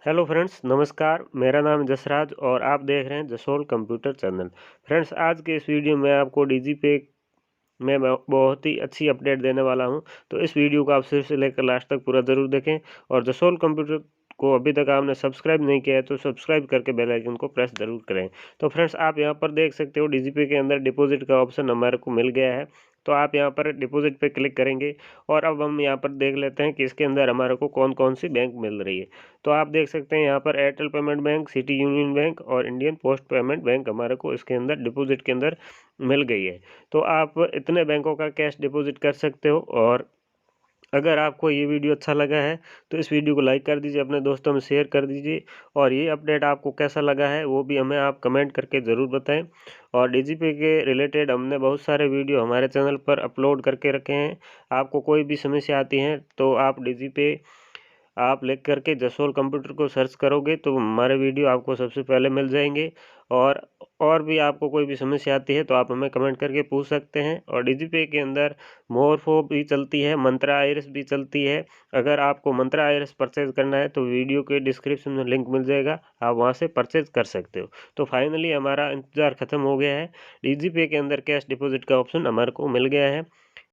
Hello friends, नमस्कार। मेरा नाम जसराज और आप देख रहे हैं जसोल कंप्यूटर चैनल। फ्रेंड्स, आज के इस वीडियो में आपको डीजीपे में बहुत ही अच्छी अपडेट देने वाला हूं। तो इस वीडियो को आप शुरू से लेकर लास्ट तक पूरा ज़रूर देखें। और जसोल कंप्यूटर को अभी तक आपने सब्सक्राइब नहीं किया है तो सब्सक्राइब करके बेल आइकन को प्रेस ज़रूर करें। तो फ्रेंड्स, आप यहां पर देख सकते हो डीजीपे के अंदर डिपॉजिट का ऑप्शन हमारे को मिल गया है। तो आप यहां पर डिपॉजिट पे क्लिक करेंगे और अब हम यहां पर देख लेते हैं कि इसके अंदर हमारे को कौन कौन सी बैंक मिल रही है। तो आप देख सकते हैं यहाँ पर Airtel payment bank, city union bank और इंडियन पोस्ट पेमेंट बैंक हमारे को इसके अंदर डिपॉजिट के अंदर मिल गई है। तो आप इतने बैंकों का कैश डिपॉजिट कर सकते हो। और अगर आपको ये वीडियो अच्छा लगा है तो इस वीडियो को लाइक कर दीजिए, अपने दोस्तों में शेयर कर दीजिए। और ये अपडेट आपको कैसा लगा है वो भी हमें आप कमेंट करके ज़रूर बताएं। और डीजीपी के रिलेटेड हमने बहुत सारे वीडियो हमारे चैनल पर अपलोड करके रखे हैं। आपको कोई भी समस्या आती है तो आप डीजीपी आप लिख करके जसोल कंप्यूटर को सर्च करोगे तो हमारे वीडियो आपको सबसे पहले मिल जाएंगे। और भी आपको कोई भी समस्या आती है तो आप हमें कमेंट करके पूछ सकते हैं। और डीजीपे के अंदर मोरफो भी चलती है, मंत्रा आइरिस भी चलती है। अगर आपको मंत्रा आइरिस परचेज करना है तो वीडियो के डिस्क्रिप्शन में लिंक मिल जाएगा, आप वहां से परचेज कर सकते हो। तो फाइनली हमारा इंतज़ार ख़त्म हो गया है, डीजीपे के अंदर कैश डिपॉजिट का ऑप्शन हमारे को मिल गया है।